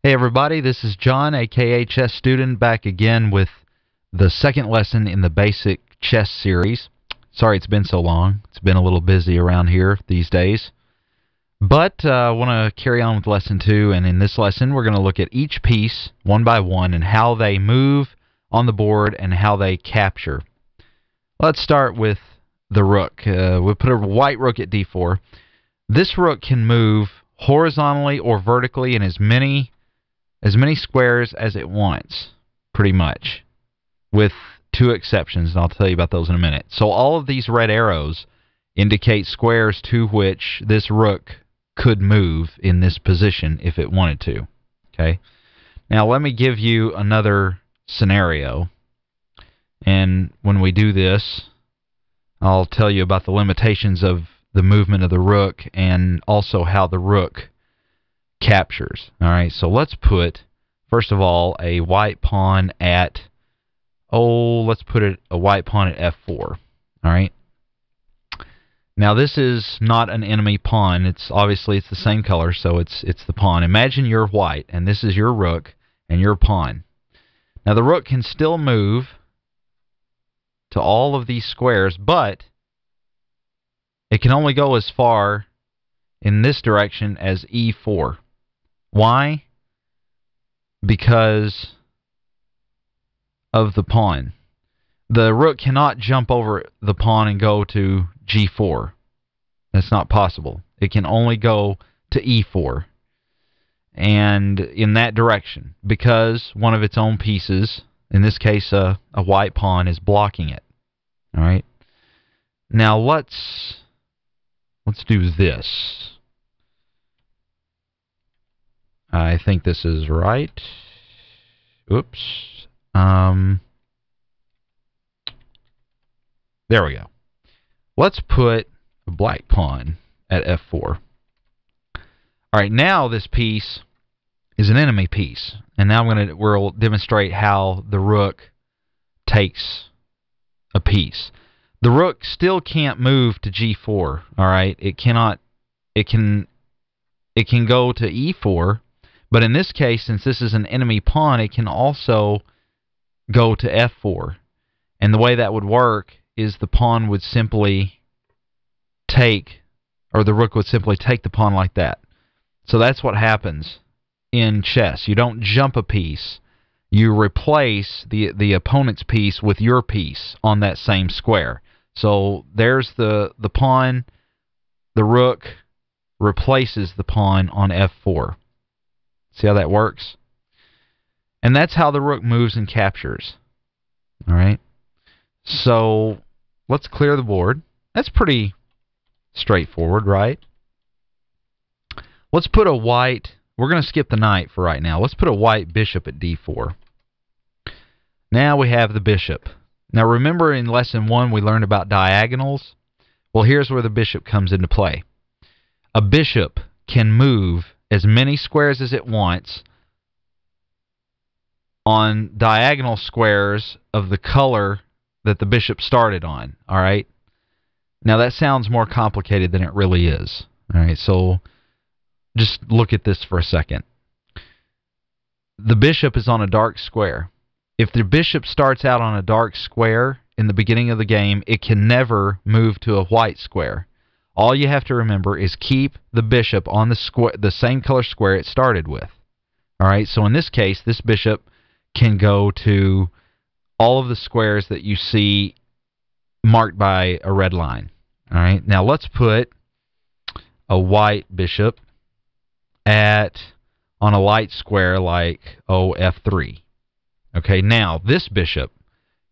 Hey everybody, this is John, aka Chess Student, back again with the second lesson in the basic chess series. Sorry it's been so long. It's been a little busy around here these days. But I want to carry on with lesson 2, and in this lesson we're going to look at each piece one by one and how they move on the board and how they capture. Let's start with the rook. We'll put a white rook at d4. This rook can move horizontally or vertically in as many squares as it wants, pretty much, with two exceptions, and I'll tell you about those in a minute. So all of these red arrows indicate squares to which this rook could move in this position if it wanted to. Okay. Now let me give you another scenario, and when we do this, I'll tell you about the limitations of the movement of the rook and also how the rook captures. Alright, so let's put, first of all, a white pawn at, let's put a white pawn at f4. Alright. Now this is not an enemy pawn. Obviously it's the same color, so it's the pawn. Imagine you're white, and this is your rook and your pawn. Now the rook can still move to all of these squares, but it can only go as far in this direction as e4. Why? Because of the pawn. The rook cannot jump over the pawn and go to g4. That's not possible. It can only go to e4 and in that direction because one of its own pieces, in this case a white pawn, is blocking it. All right. Now let's do this. I think this is right. Oops. There we go. Let's put a black pawn at f4. Alright, now this piece is an enemy piece. And now we'll demonstrate how the rook takes a piece. The rook still can't move to g4. Alright, it can go to e4. But in this case, since this is an enemy pawn, it can also go to f4. And the way that would work is the pawn would simply take, or the rook would simply take the pawn like that. So that's what happens in chess. You don't jump a piece. You replace the opponent's piece with your piece on that same square. So there's the pawn. The rook replaces the pawn on f4. See how that works? And that's how the rook moves and captures. Alright? So, let's clear the board. That's pretty straightforward, right? Let's put a white... We're going to skip the knight for right now. Let's put a white bishop at d4. Now we have the bishop. Now remember in lesson 1 we learned about diagonals? Well, here's where the bishop comes into play. A bishop can move as many squares as it wants on diagonal squares of the color that the bishop started on. Alright? Now that sounds more complicated than it really is. Alright, so just look at this for a second. The bishop is on a dark square. If the bishop starts out on a dark square in the beginning of the game, it can never move to a white square. All you have to remember is keep the bishop on the same color square it started with. Alright, so in this case, this bishop can go to all of the squares that you see marked by a red line. Alright, now let's put a white bishop on a light square like f3. Okay, now this bishop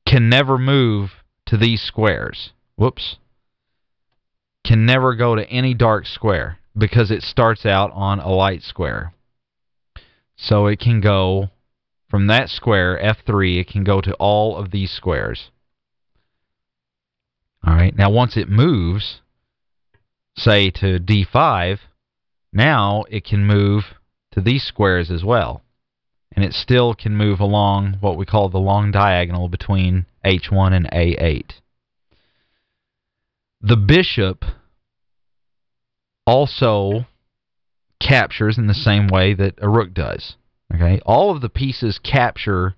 can never move to these squares. Whoops. Can never go to any dark square because it starts out on a light square. So it can go from that square, f3, it can go to all of these squares. Alright, now once it moves, say to d5, now it can move to these squares as well. And it still can move along what we call the long diagonal between h1 and a8. The bishop also captures in the same way that a rook does. Okay? All of the pieces capture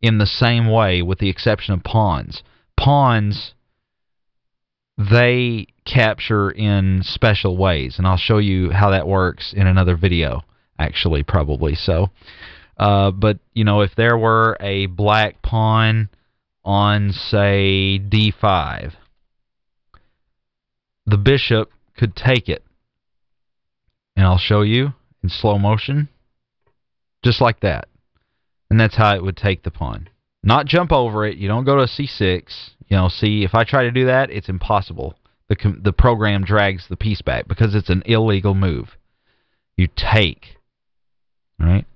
in the same way with the exception of pawns. Pawns, they capture in special ways, and I'll show you how that works in another video, actually, probably so. But, you know, if there were a black pawn on, say, d5, the bishop could take it. And I'll show you in slow motion, just like that. And that's how it would take the pawn. Not jump over it. You don't go to c6. You know, see, if I try to do that, it's impossible. The program drags the piece back because it's an illegal move. You take. All right?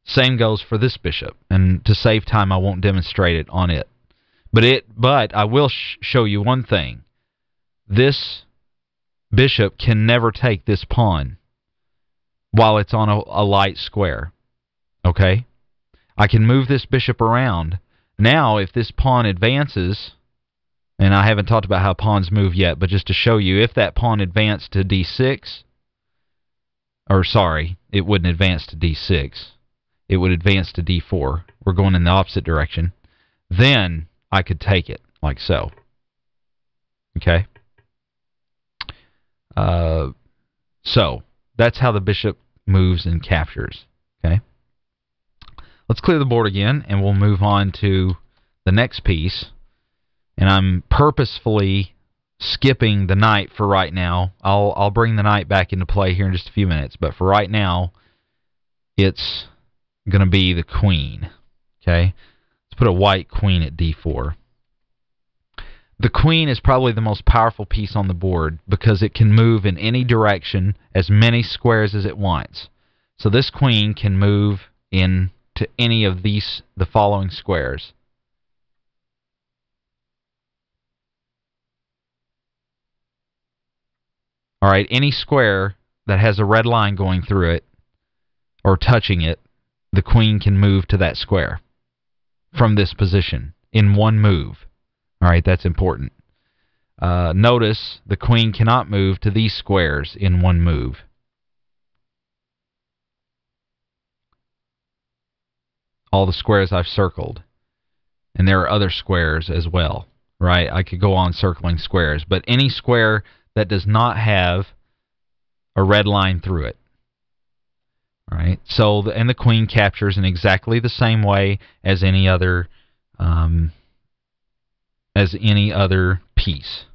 Same goes for this bishop. And to save time, I won't demonstrate it on it. But I will show you one thing. This bishop can never take this pawn while it's on a light square. Okay? I can move this bishop around. Now, if this pawn advances, and I haven't talked about how pawns move yet, but just to show you, if that pawn advanced to d6, or sorry, it wouldn't advance to d6. It would advance to d4. We're going in the opposite direction. Then I could take it, like so. Okay? So, that's how the bishop moves and captures. Okay? Let's clear the board again, and we'll move on to the next piece. And I'm purposefully skipping the knight for right now. I'll bring the knight back into play here in just a few minutes, but for right now, it's going to be the queen. Okay? Let's put a white queen at d4. The queen is probably the most powerful piece on the board because it can move in any direction, as many squares as it wants. So this queen can move into any of the following squares. All right, any square that has a red line going through it or touching it, the queen can move to that square from this position in one move. All right, that's important. Notice the queen cannot move to these squares in one move. All the squares I've circled. And there are other squares as well, right? I could go on circling squares, but any square that does not have a red line through it. All right, so and the queen captures in exactly the same way as any other piece.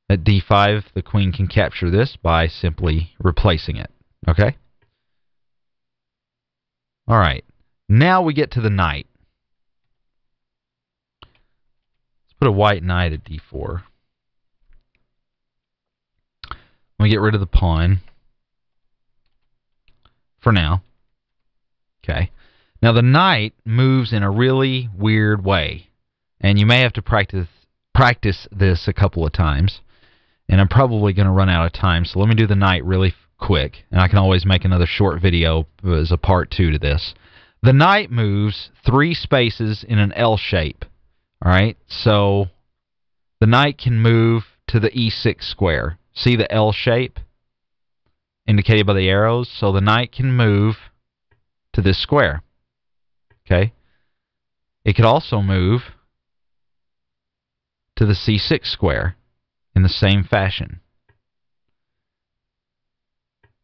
At d5, the queen can capture this by simply replacing it. Okay? All right. Now we get to the knight. Let's put a white knight at d4. Let me get rid of the pawn for now. Okay. Now the knight moves in a really weird way, and you may have to practice this a couple of times, and I'm probably going to run out of time, so let me do the knight really quick, and I can always make another short video as a part 2 to this. The knight moves 3 spaces in an L shape. All right, so the knight can move to the e6 square. See the L shape indicated by the arrows? So the knight can move to this square. Okay? It could also move to the c6 square in the same fashion.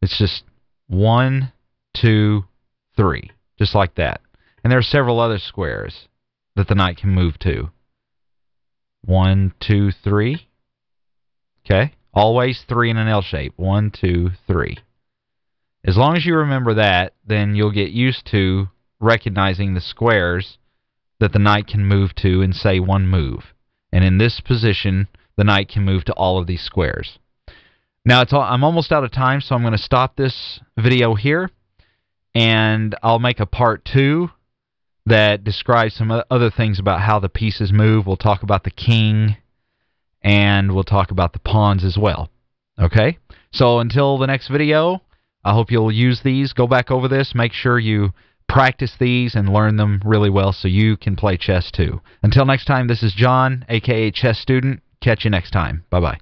It's just 1, 2, 3. Just like that. And there are several other squares that the knight can move to. 1, 2, 3. Okay? Always 3 in an L shape. 1, 2, 3. As long as you remember that, then you'll get used to recognizing the squares that the knight can move to in, say, one move. And in this position, the knight can move to all of these squares. Now, I'm almost out of time, so I'm going to stop this video here, and I'll make a part 2 that describes some other things about how the pieces move. We'll talk about the king, and we'll talk about the pawns as well. Okay? So until the next video, I hope you'll use these. Go back over this. Make sure you practice these and learn them really well so you can play chess too. Until next time, this is John, a.k.a. Chess Student. Catch you next time. Bye-bye.